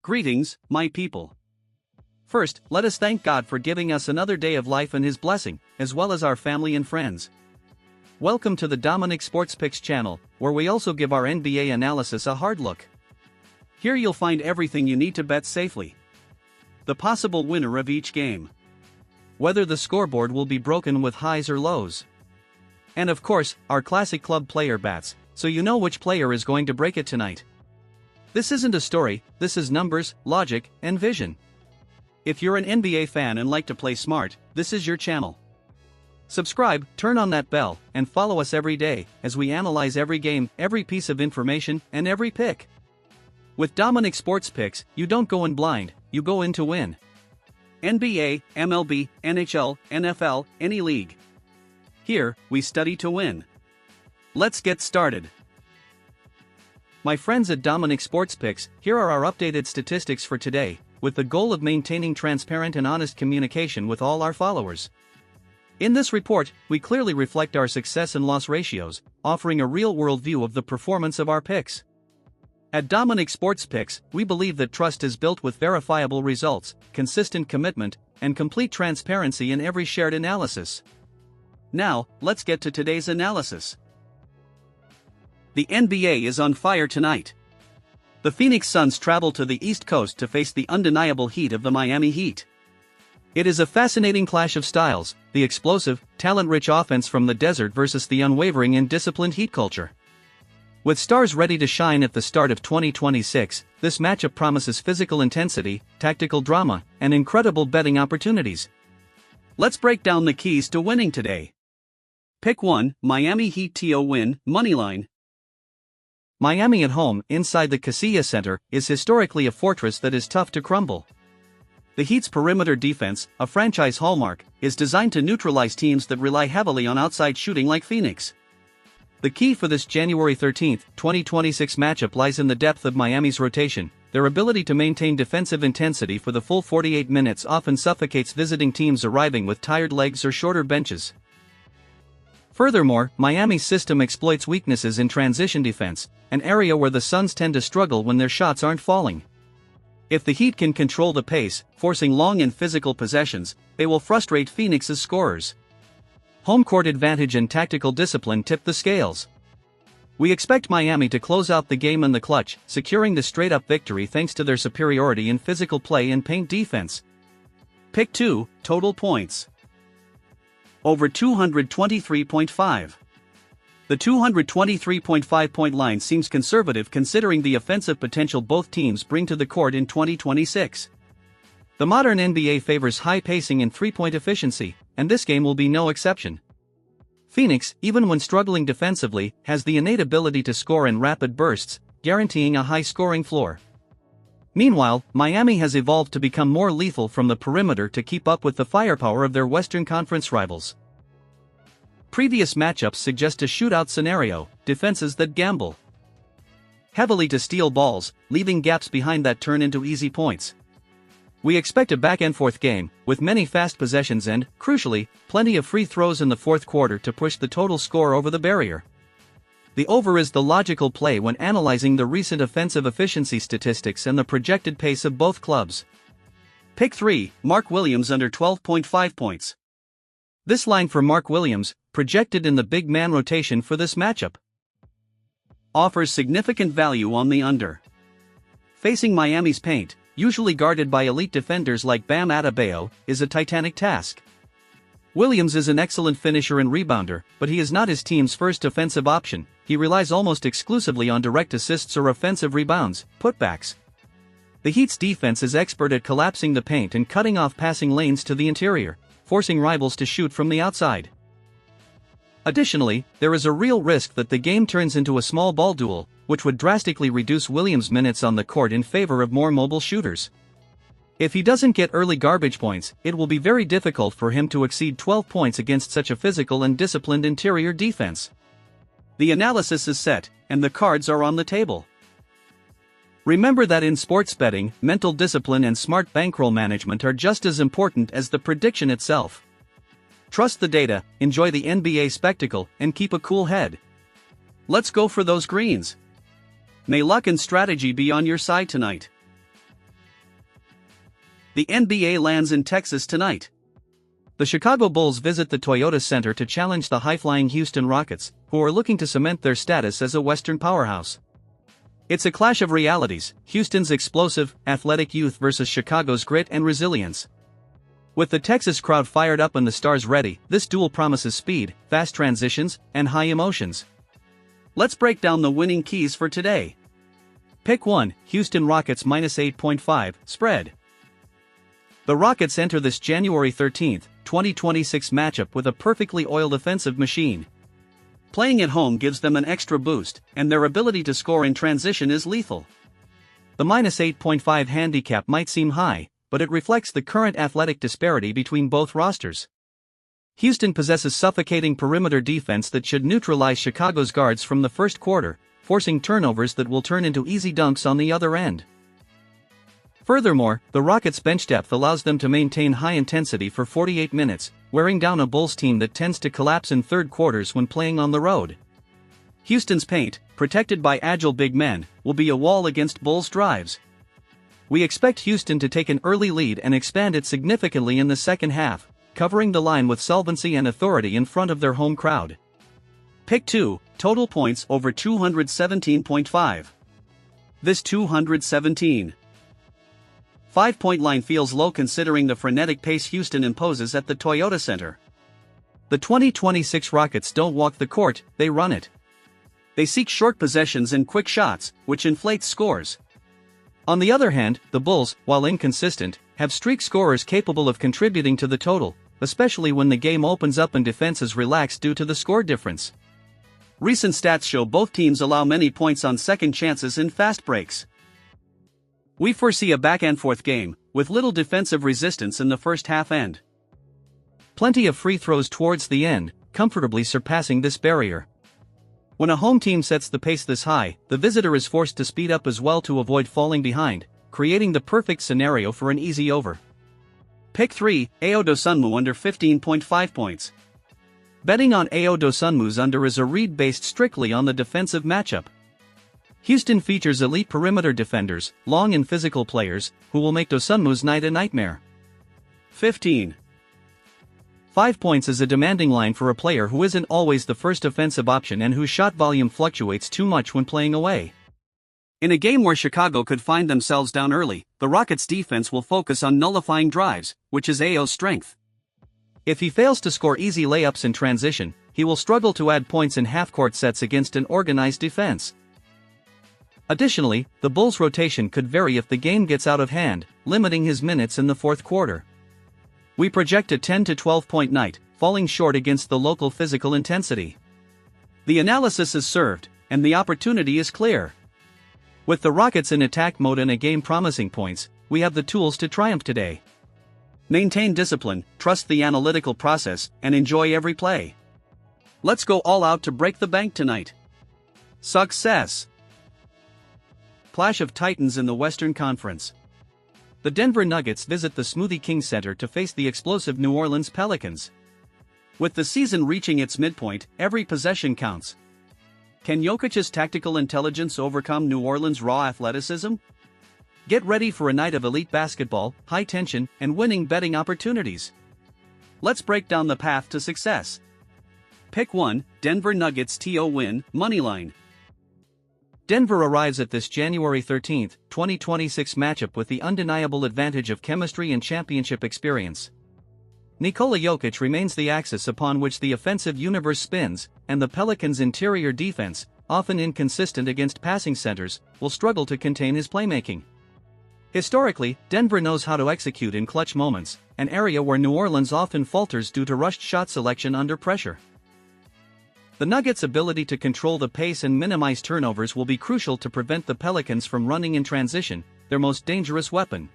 Greetings, my people. First, let us thank God for giving us another day of life and His blessing, as well as our family and friends. Welcome to the Dominic Sports Picks channel, where we also give our NBA analysis a hard look. Here you'll find everything you need to bet safely. The possible winner of each game. Whether the scoreboard will be broken with highs or lows. And of course, our classic club player bats, so you know which player is going to break it tonight. This isn't a story, this is numbers, logic, and vision. If you're an NBA fan and like to play smart, this is your channel. Subscribe, turn on that bell, and follow us every day, as we analyze every game, every piece of information, and every pick. With Dominic Sports Picks, you don't go in blind, you go in to win. NBA, MLB, NHL, NFL, any league. Here, we study to win. Let's get started. My friends at Dominic Sports Picks, here are our updated statistics for today, with the goal of maintaining transparent and honest communication with all our followers. In this report, we clearly reflect our success and loss ratios, offering a real-world view of the performance of our picks. At Dominic Sports Picks, we believe that trust is built with verifiable results, consistent commitment, and complete transparency in every shared analysis. Now, let's get to today's analysis. The NBA is on fire tonight. The Phoenix Suns travel to the East Coast to face the undeniable heat of the Miami Heat. It is a fascinating clash of styles, the explosive, talent-rich offense from the desert versus the unwavering and disciplined Heat culture. With stars ready to shine at the start of 2026, this matchup promises physical intensity, tactical drama, and incredible betting opportunities. Let's break down the keys to winning today. Pick 1, Miami Heat TO win, moneyline. Miami at home, inside the Casilla Center, is historically a fortress that is tough to crumble. The Heat's perimeter defense, a franchise hallmark, is designed to neutralize teams that rely heavily on outside shooting like Phoenix. The key for this January 13, 2026 matchup lies in the depth of Miami's rotation. Their ability to maintain defensive intensity for the full 48 minutes often suffocates visiting teams arriving with tired legs or shorter benches. Furthermore, Miami's system exploits weaknesses in transition defense, an area where the Suns tend to struggle when their shots aren't falling. If the Heat can control the pace, forcing long and physical possessions, they will frustrate Phoenix's scorers. Home court advantage and tactical discipline tip the scales. We expect Miami to close out the game in the clutch, securing the straight-up victory thanks to their superiority in physical play and paint defense. Pick 2, total points. Over 223.5. The 223.5 point line seems conservative considering the offensive potential both teams bring to the court in 2026. The modern NBA favors high pacing and three-point efficiency, and this game will be no exception. Phoenix, even when struggling defensively, has the innate ability to score in rapid bursts, guaranteeing a high-scoring floor. Meanwhile, Miami has evolved to become more lethal from the perimeter to keep up with the firepower of their Western Conference rivals. Previous matchups suggest a shootout scenario, defenses that gamble heavily to steal balls, leaving gaps behind that turn into easy points. We expect a back-and-forth game, with many fast possessions and, crucially, plenty of free throws in the fourth quarter to push the total score over the barrier. The over is the logical play when analyzing the recent offensive efficiency statistics and the projected pace of both clubs. Pick 3, Mark Williams under 12.5 points. This line for Mark Williams, projected in the big man rotation for this matchup, offers significant value on the under. Facing Miami's paint, usually guarded by elite defenders like Bam Adebayo, is a titanic task. Williams is an excellent finisher and rebounder, but he is not his team's first offensive option. He relies almost exclusively on direct assists or offensive rebounds, putbacks. The Heat's defense is expert at collapsing the paint and cutting off passing lanes to the interior, forcing rivals to shoot from the outside. Additionally, there is a real risk that the game turns into a small ball duel, which would drastically reduce Williams' minutes on the court in favor of more mobile shooters. If he doesn't get early garbage points, it will be very difficult for him to exceed 12 points against such a physical and disciplined interior defense. The analysis is set, and the cards are on the table. Remember that in sports betting, mental discipline and smart bankroll management are just as important as the prediction itself. Trust the data, enjoy the NBA spectacle, and keep a cool head. Let's go for those greens. May luck and strategy be on your side tonight. The NBA lands in Texas tonight. The Chicago Bulls visit the Toyota Center to challenge the high-flying Houston Rockets, who are looking to cement their status as a Western powerhouse. It's a clash of realities, Houston's explosive, athletic youth versus Chicago's grit and resilience. With the Texas crowd fired up and the stars ready, this duel promises speed, fast transitions, and high emotions. Let's break down the winning keys for today. Pick 1, Houston Rockets -8.5, spread. The Rockets enter this January 13, 2026 matchup with a perfectly oiled offensive machine. Playing at home gives them an extra boost, and their ability to score in transition is lethal. The -8.5 handicap might seem high, but it reflects the current athletic disparity between both rosters. Houston possesses suffocating perimeter defense that should neutralize Chicago's guards from the first quarter, forcing turnovers that will turn into easy dunks on the other end. Furthermore, the Rockets' bench depth allows them to maintain high intensity for 48 minutes, wearing down a Bulls team that tends to collapse in third quarters when playing on the road. Houston's paint, protected by agile big men, will be a wall against Bulls' drives. We expect Houston to take an early lead and expand it significantly in the second half, covering the line with solvency and authority in front of their home crowd. Pick 2, total points over 217.5. This 217. 5-point line feels low considering the frenetic pace Houston imposes at the Toyota Center. The 2026 Rockets don't walk the court, they run it. They seek short possessions and quick shots, which inflates scores. On the other hand, the Bulls, while inconsistent, have streak scorers capable of contributing to the total, especially when the game opens up and defense is relaxed due to the score difference. Recent stats show both teams allow many points on second chances in fast breaks. We foresee a back-and-forth game, with little defensive resistance in the first half end. Plenty of free throws towards the end, comfortably surpassing this barrier. When a home team sets the pace this high, the visitor is forced to speed up as well to avoid falling behind, creating the perfect scenario for an easy over. Pick 3, Ayo Dosunmu under 15.5 points. Betting on Ayo Dosunmu's under is a read based strictly on the defensive matchup. Houston features elite perimeter defenders, long and physical players, who will make Dosunmu's night a nightmare. 15. 5 points is a demanding line for a player who isn't always the first offensive option and whose shot volume fluctuates too much when playing away. In a game where Chicago could find themselves down early, the Rockets' defense will focus on nullifying drives, which is Ayo's strength. If he fails to score easy layups in transition, he will struggle to add points in half-court sets against an organized defense. Additionally, the Bulls' rotation could vary if the game gets out of hand, limiting his minutes in the fourth quarter. We project a 10 to 12 point night, falling short against the local physical intensity. The analysis is served, and the opportunity is clear. With the Rockets in attack mode and a game promising points, we have the tools to triumph today. Maintain discipline, trust the analytical process, and enjoy every play. Let's go all out to break the bank tonight. Success! Clash of Titans in the Western Conference. The Denver Nuggets visit the Smoothie King Center to face the explosive New Orleans Pelicans. With the season reaching its midpoint, every possession counts. Can Jokic's tactical intelligence overcome New Orleans' raw athleticism? Get ready for a night of elite basketball, high tension, and winning betting opportunities. Let's break down the path to success. Pick 1, Denver Nuggets TO win, moneyline. Denver arrives at this January 13, 2026 matchup with the undeniable advantage of chemistry and championship experience. Nikola Jokic remains the axis upon which the offensive universe spins, and the Pelicans' interior defense, often inconsistent against passing centers, will struggle to contain his playmaking. Historically, Denver knows how to execute in clutch moments, an area where New Orleans often falters due to rushed shot selection under pressure. The Nuggets' ability to control the pace and minimize turnovers will be crucial to prevent the Pelicans from running in transition, their most dangerous weapon.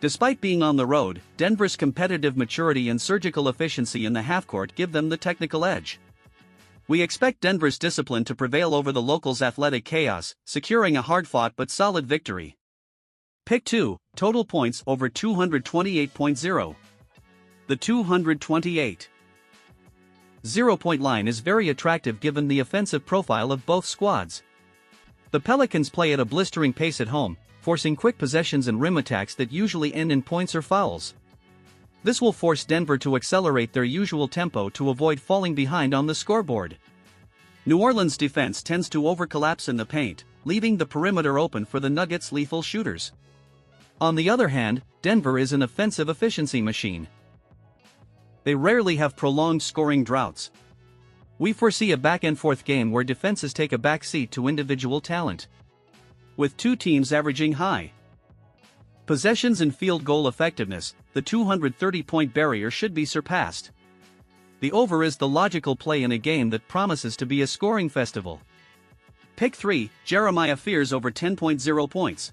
Despite being on the road, Denver's competitive maturity and surgical efficiency in the half-court give them the technical edge. We expect Denver's discipline to prevail over the locals' athletic chaos, securing a hard-fought but solid victory. Pick 2, total points over 228.0. The 228. 0-point line is very attractive given the offensive profile of both squads. The Pelicans play at a blistering pace at home, forcing quick possessions and rim attacks that usually end in points or fouls. This will force Denver to accelerate their usual tempo to avoid falling behind on the scoreboard. New Orleans' defense tends to overcollapse in the paint, leaving the perimeter open for the Nuggets' lethal shooters. On the other hand, Denver is an offensive efficiency machine. They rarely have prolonged scoring droughts. We foresee a back-and-forth game where defenses take a back seat to individual talent, with two teams averaging high possessions and field goal effectiveness. The 230-point barrier should be surpassed. The over is the logical play in a game that promises to be a scoring festival. Pick 3, Jeremiah Fears over 10.0 points.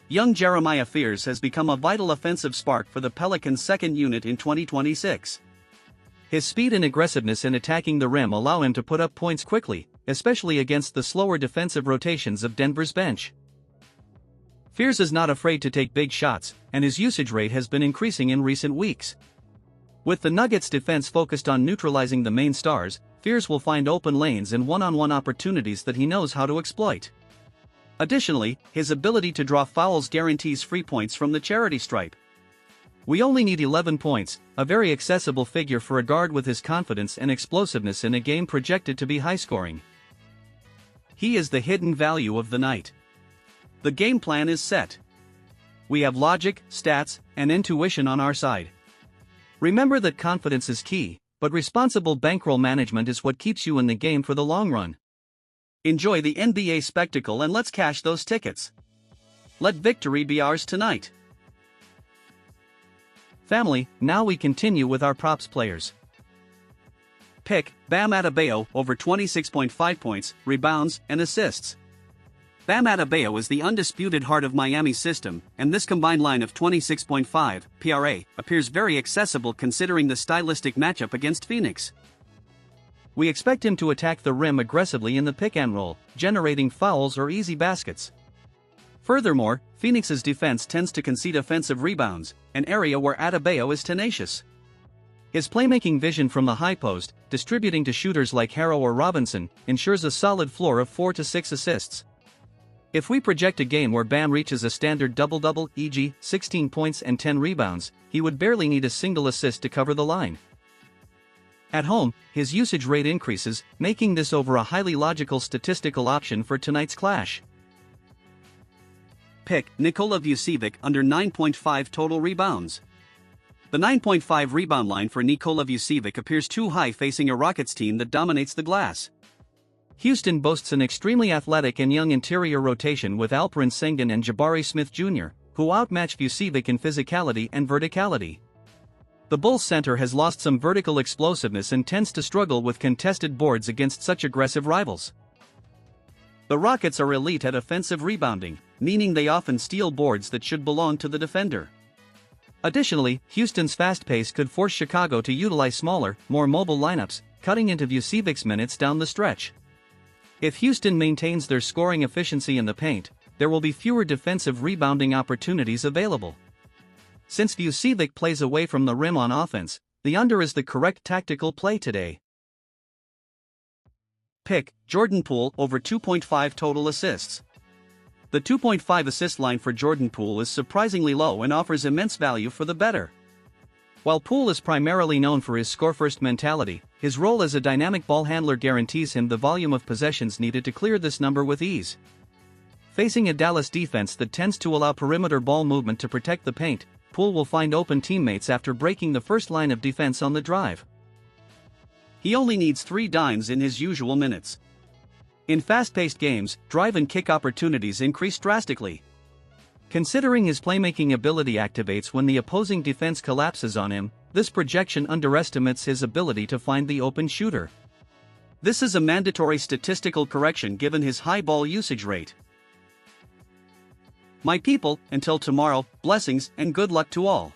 Young Jeremiah Fears has become a vital offensive spark for the Pelicans' second unit in 2026. His speed and aggressiveness in attacking the rim allow him to put up points quickly, especially against the slower defensive rotations of Denver's bench. Fears is not afraid to take big shots, and his usage rate has been increasing in recent weeks. With the Nuggets' defense focused on neutralizing the main stars, Fears will find open lanes and one-on-one opportunities that he knows how to exploit. Additionally, his ability to draw fouls guarantees free points from the charity stripe. We only need 11 points, a very accessible figure for a guard with his confidence and explosiveness in a game projected to be high-scoring. He is the hidden value of the night. The game plan is set. We have logic, stats, and intuition on our side. Remember that confidence is key, but responsible bankroll management is what keeps you in the game for the long run. Enjoy the NBA spectacle and let's cash those tickets. Let victory be ours tonight. Family, now we continue with our props players. Pick, Bam Adebayo over 26.5 points, rebounds, and assists. Bam Adebayo is the undisputed heart of Miami's system, and this combined line of 26.5 PRA appears very accessible considering the stylistic matchup against Phoenix. We expect him to attack the rim aggressively in the pick and roll, generating fouls or easy baskets. Furthermore, Phoenix's defense tends to concede offensive rebounds, an area where Adebayo is tenacious. His playmaking vision from the high post, distributing to shooters like Harrow or Robinson, ensures a solid floor of 4 to 6 assists. If we project a game where Bam reaches a standard double-double, e.g., 16 points and 10 rebounds, he would barely need a single assist to cover the line. At home, his usage rate increases, making this over a highly logical statistical option for tonight's clash. Pick, Nikola Vucevic under 9.5 total rebounds. The 9.5 rebound line for Nikola Vucevic appears too high facing a Rockets team that dominates the glass. Houston boasts an extremely athletic and young interior rotation with Alperen Sengun and Jabari Smith Jr., who outmatch Vucevic in physicality and verticality. The Bulls center has lost some vertical explosiveness and tends to struggle with contested boards against such aggressive rivals. The Rockets are elite at offensive rebounding, meaning they often steal boards that should belong to the defender. Additionally, Houston's fast pace could force Chicago to utilize smaller, more mobile lineups, cutting into Vucevic's minutes down the stretch. If Houston maintains their scoring efficiency in the paint, there will be fewer defensive rebounding opportunities available. Since Vucevic plays away from the rim on offense, the under is the correct tactical play today. Pick, Jordan Poole over 2.5 total assists. The 2.5 assist line for Jordan Poole is surprisingly low and offers immense value for the bettor. While Poole is primarily known for his score-first mentality, his role as a dynamic ball handler guarantees him the volume of possessions needed to clear this number with ease. Facing a Dallas defense that tends to allow perimeter ball movement to protect the paint, Poole will find open teammates after breaking the first line of defense on the drive. He only needs 3 dimes in his usual minutes. In fast-paced games, drive and kick opportunities increase drastically. Considering his playmaking ability activates when the opposing defense collapses on him, this projection underestimates his ability to find the open shooter. This is a mandatory statistical correction given his high ball usage rate. My people, until tomorrow, blessings and good luck to all.